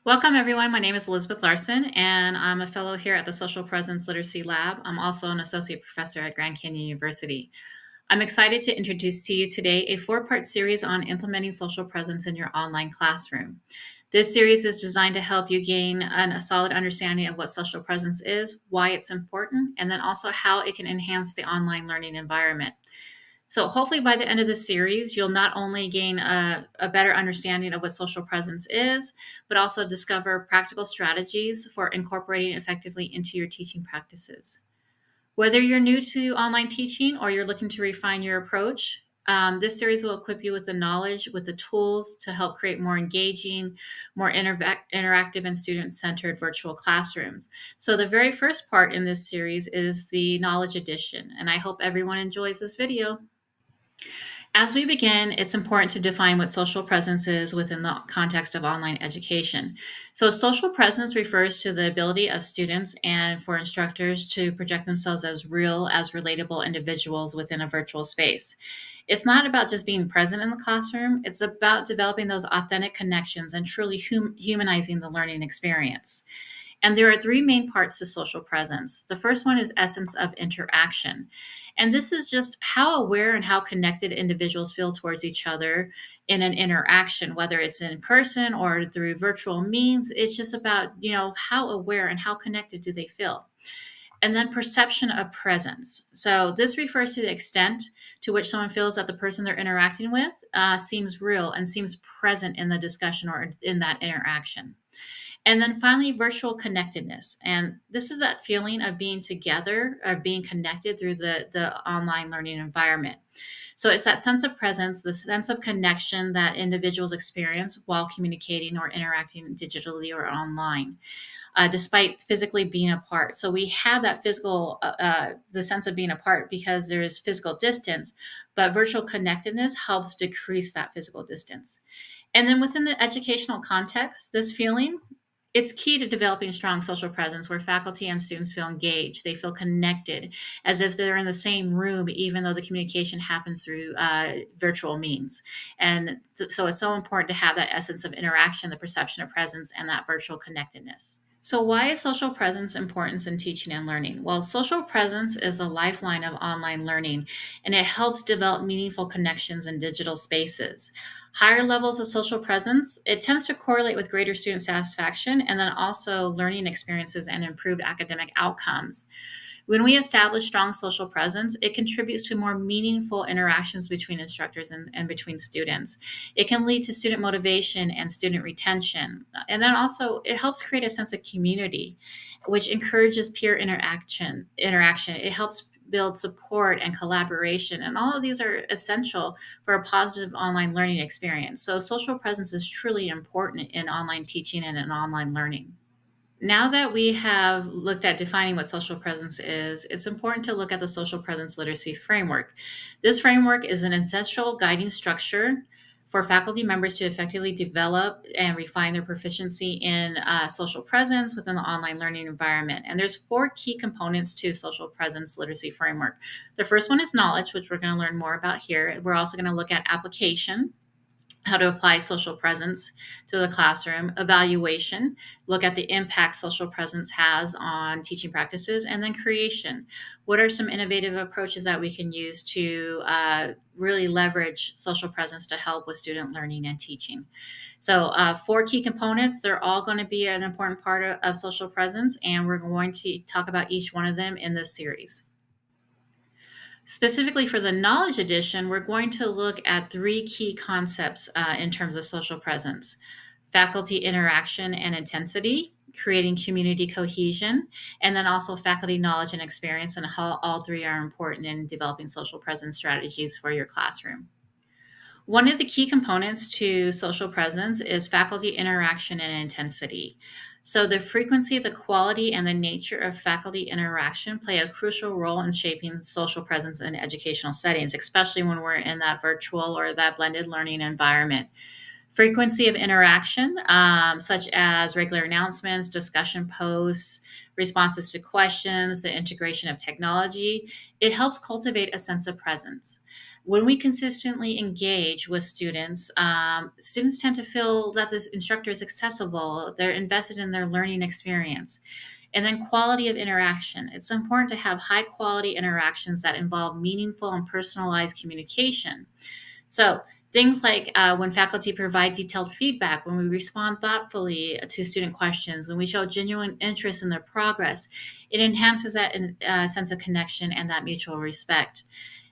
Welcome, everyone. My name is Elizabeth Larson, and I'm a fellow here at the Social Presence Literacy Lab. I'm also an associate professor at Grand Canyon University. I'm excited to introduce to you today a four-part series on implementing social presence in your online classroom. This series is designed to help you gain a solid understanding of what social presence is, why it's important, and then also how it can enhance the online learning environment. So, hopefully, by the end of the series, you'll not only gain a better understanding of what social presence is, but also discover practical strategies for incorporating it effectively into your teaching practices. Whether you're new to online teaching or you're looking to refine your approach, this series will equip you with the knowledge, with the tools to help create more engaging, more interactive, and student centered virtual classrooms. So, the very first part in this series is the knowledge edition, and I hope everyone enjoys this video. As we begin, it's important to define what social presence is within the context of online education. So, social presence refers to the ability of students and for instructors to project themselves as real, as relatable individuals within a virtual space. It's not about just being present in the classroom, it's about developing those authentic connections and truly humanizing the learning experience. And there are three main parts to social presence. The first one is essence of interaction. And this is just how aware and how connected individuals feel towards each other in an interaction, whether it's in person or through virtual means. It's just about, how aware and how connected do they feel. And then perception of presence. So this refers to the extent to which someone feels that the person they're interacting with seems real and seems present in the discussion or in that interaction. And then finally, virtual connectedness. And this is that feeling of being together, of being connected through the online learning environment. So it's that sense of presence, the sense of connection that individuals experience while communicating or interacting digitally or online, despite physically being apart. So we have that the sense of being apart because there is physical distance, but virtual connectedness helps decrease that physical distance. And then within the educational context, this feeling, it's key to developing strong social presence where faculty and students feel engaged. They feel connected as if they're in the same room, even though the communication happens through virtual means. And so it's so important to have that essence of interaction, the perception of presence, and that virtual connectedness. So, why is social presence important in teaching and learning? Well, social presence is a lifeline of online learning, and it helps develop meaningful connections in digital spaces. Higher levels of social presence, it tends to correlate with greater student satisfaction and then also learning experiences and improved academic outcomes. When we establish strong social presence, it contributes to more meaningful interactions between instructors and between students. It can lead to student motivation and student retention. And then also it helps create a sense of community, which encourages peer interaction. It helps build support and collaboration. And all of these are essential for a positive online learning experience. So social presence is truly important in online teaching and in online learning. Now that we have looked at defining what social presence is, it's important to look at the social presence literacy framework. This framework is an essential guiding structure for faculty members to effectively develop and refine their proficiency in social presence within the online learning environment. And there's four key components to social presence literacy framework. The first one is knowledge, which we're going to learn more about here. We're also going to look at application, how to apply social presence to the classroom, evaluation, look at the impact social presence has on teaching practices, and then creation. What are some innovative approaches that we can use to really leverage social presence to help with student learning and teaching? So, four key components, they're all going to be an important part of social presence, and we're going to talk about each one of them in this series. Specifically for the knowledge edition, we're going to look at three key concepts in terms of social presence: faculty interaction and intensity, creating community cohesion, and then also faculty knowledge and experience, and how all three are important in developing social presence strategies for your classroom. One of the key components to social presence is faculty interaction and intensity. So, the frequency, the quality, and the nature of faculty interaction play a crucial role in shaping social presence in educational settings, especially when we're in that virtual or that blended learning environment. Frequency of interaction, such as regular announcements, discussion posts, responses to questions, the integration of technology, it helps cultivate a sense of presence. When we consistently engage with students, students tend to feel that this instructor is accessible, they're invested in their learning experience. And then quality of interaction. It's important to have high quality interactions that involve meaningful and personalized communication. So, things like when faculty provide detailed feedback, when we respond thoughtfully to student questions, when we show genuine interest in their progress, it enhances that sense of connection and that mutual respect.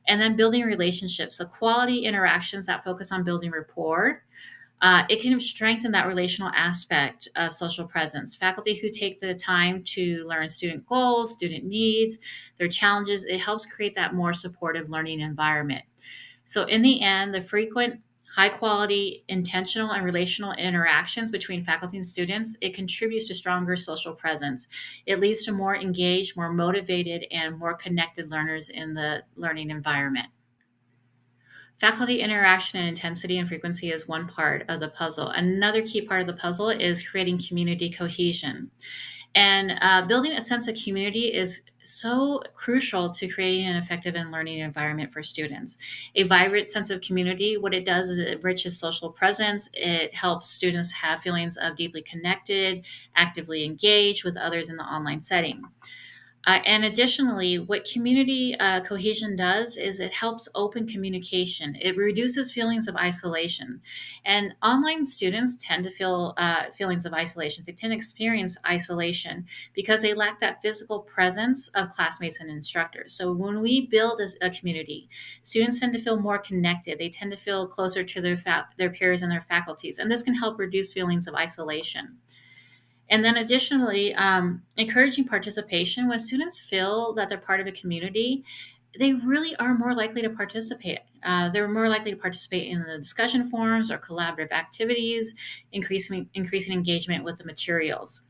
And then building relationships. So, quality interactions that focus on building rapport. It can strengthen that relational aspect of social presence. Faculty who take the time to learn student goals, student needs, their challenges, it helps create that more supportive learning environment. So, in the end, the frequent, high quality, intentional, and relational interactions between faculty and students, it contributes to stronger social presence. It leads to more engaged, more motivated, and more connected learners in the learning environment. Faculty interaction and intensity and frequency is one part of the puzzle. Another key part of the puzzle is creating community cohesion. And building a sense of community is so crucial to creating an effective and learning environment for students. A vibrant sense of community, what it does is it enriches social presence. It helps students have feelings of deeply connected, actively engaged with others in the online setting. And additionally, what community cohesion does is it helps open communication. It reduces feelings of isolation. And online students tend to feel feelings of isolation. They tend to experience isolation because they lack that physical presence of classmates and instructors. So when we build a community, students tend to feel more connected. They tend to feel closer to their peers and their faculties. And this can help reduce feelings of isolation. And then additionally, encouraging participation. When students feel that they're part of a community, they really are more likely to participate. They're more likely to participate in the discussion forums or collaborative activities, increasing engagement with the materials.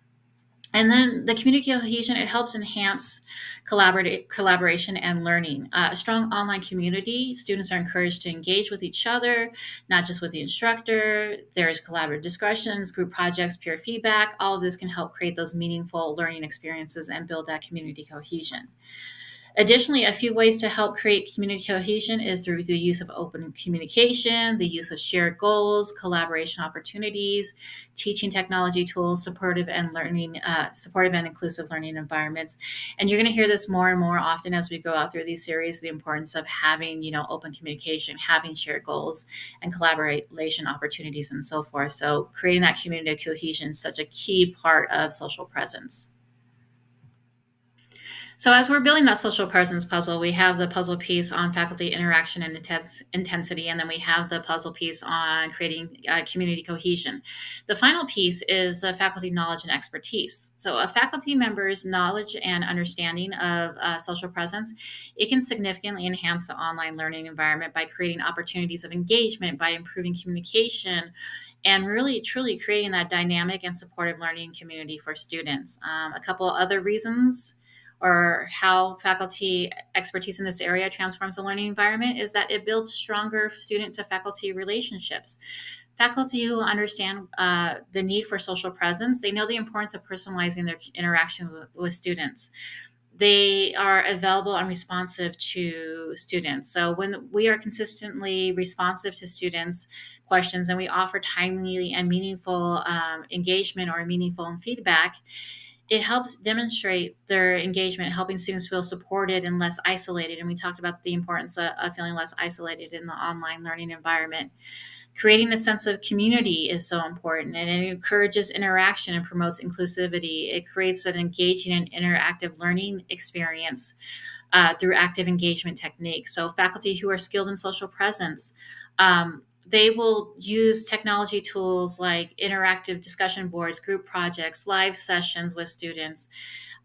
And then the community cohesion, it helps enhance collaboration and learning. A strong online community, students are encouraged to engage with each other, not just with the instructor. There's collaborative discussions, group projects, peer feedback. All of this can help create those meaningful learning experiences and build that community cohesion. Additionally, a few ways to help create community cohesion is through the use of open communication, the use of shared goals, collaboration opportunities, teaching technology tools, supportive and inclusive learning environments. And you're going to hear this more and more often as we go out through these series, the importance of having, open communication, having shared goals and collaboration opportunities and so forth. So creating that community cohesion is such a key part of social presence. So, as we're building that social presence puzzle, we have the puzzle piece on faculty interaction and intensity, and then we have the puzzle piece on creating community cohesion. The final piece is the faculty knowledge and expertise. So, a faculty member's knowledge and understanding of social presence, it can significantly enhance the online learning environment by creating opportunities of engagement, by improving communication, and really truly creating that dynamic and supportive learning community for students. A couple other reasons or how faculty expertise in this area transforms the learning environment is that it builds stronger student to faculty relationships. Faculty who understand the need for social presence, they know the importance of personalizing their interaction with students. They are available and responsive to students. So when we are consistently responsive to students' questions and we offer timely and meaningful engagement or meaningful feedback, it helps demonstrate their engagement, helping students feel supported and less isolated. And we talked about the importance of feeling less isolated in the online learning environment. Creating a sense of community is so important, and it encourages interaction and promotes inclusivity. It creates an engaging and interactive learning experience through active engagement techniques. So, faculty who are skilled in social presence, they will use technology tools like interactive discussion boards, group projects, live sessions with students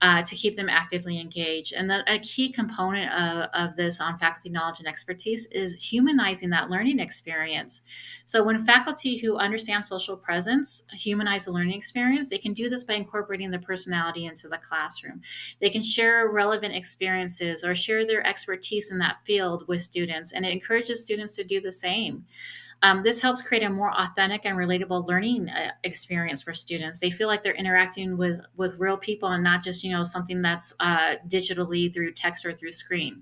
to keep them actively engaged. And a key component of this on faculty knowledge and expertise is humanizing that learning experience. So when faculty who understand social presence humanize the learning experience, they can do this by incorporating their personality into the classroom. They can share relevant experiences or share their expertise in that field with students, and it encourages students to do the same. This helps create a more authentic and relatable learning experience for students. They feel like they're interacting with real people and not just something that's digitally through text or through screen.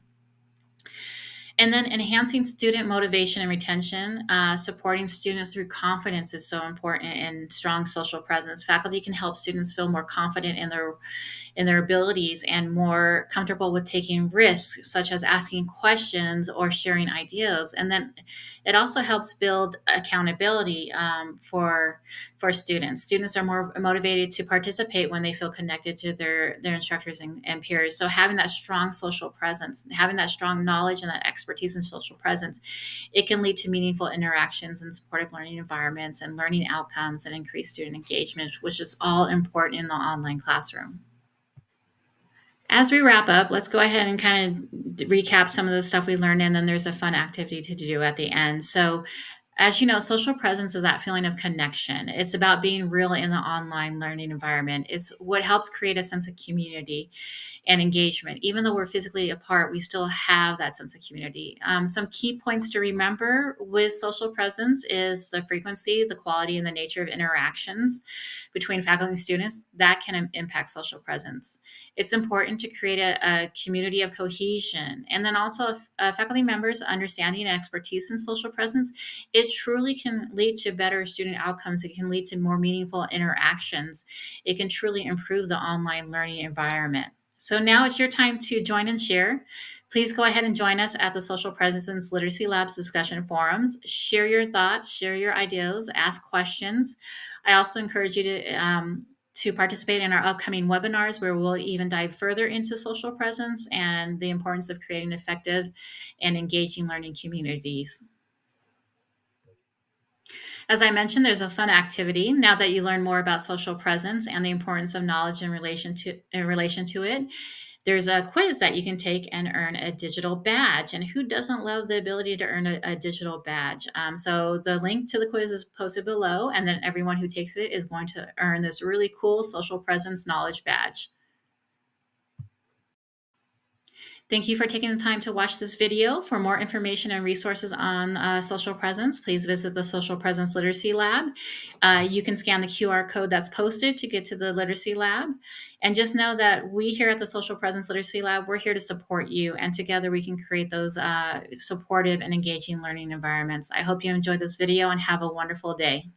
And then enhancing student motivation and retention, supporting students through confidence is so important in strong social presence. Faculty can help students feel more confident in their abilities and more comfortable with taking risks, such as asking questions or sharing ideas. And then it also helps build accountability for students. Students are more motivated to participate when they feel connected to their instructors and peers. So having that strong social presence, having that strong knowledge and that expertise in social presence, it can lead to meaningful interactions and supportive learning environments and learning outcomes and increased student engagement, which is all important in the online classroom. As we wrap up, let's go ahead and kind of recap some of the stuff we learned, and then there's a fun activity to do at the end. So, as you know, social presence is that feeling of connection. It's about being real in the online learning environment. It's what helps create a sense of community and engagement. Even though we're physically apart, we still have that sense of community. Some key points to remember with social presence is the frequency, the quality, and the nature of interactions between faculty and students that can impact social presence. It's important to create a community of cohesion. And then also, faculty members' understanding and expertise in social presence, it truly can lead to better student outcomes. It can lead to more meaningful interactions. It can truly improve the online learning environment. So now it's your time to join and share. Please go ahead and join us at the Social Presence Literacy Labs discussion forums. Share your thoughts, share your ideas, ask questions. I also encourage you to participate in our upcoming webinars where we'll even dive further into social presence and the importance of creating effective and engaging learning communities. As I mentioned, there's a fun activity. Now that you learn more about social presence and the importance of knowledge in relation to it, there's a quiz that you can take and earn a digital badge. And who doesn't love the ability to earn a digital badge? So the link to the quiz is posted below, and then everyone who takes it is going to earn this really cool social presence knowledge badge. Thank you for taking the time to watch this video. For more information and resources on social presence, please visit the Social Presence Literacy Lab. You can scan the QR code that's posted to get to the Literacy Lab. And just know that we here at the Social Presence Literacy Lab, we're here to support you. And together we can create those supportive and engaging learning environments. I hope you enjoyed this video and have a wonderful day.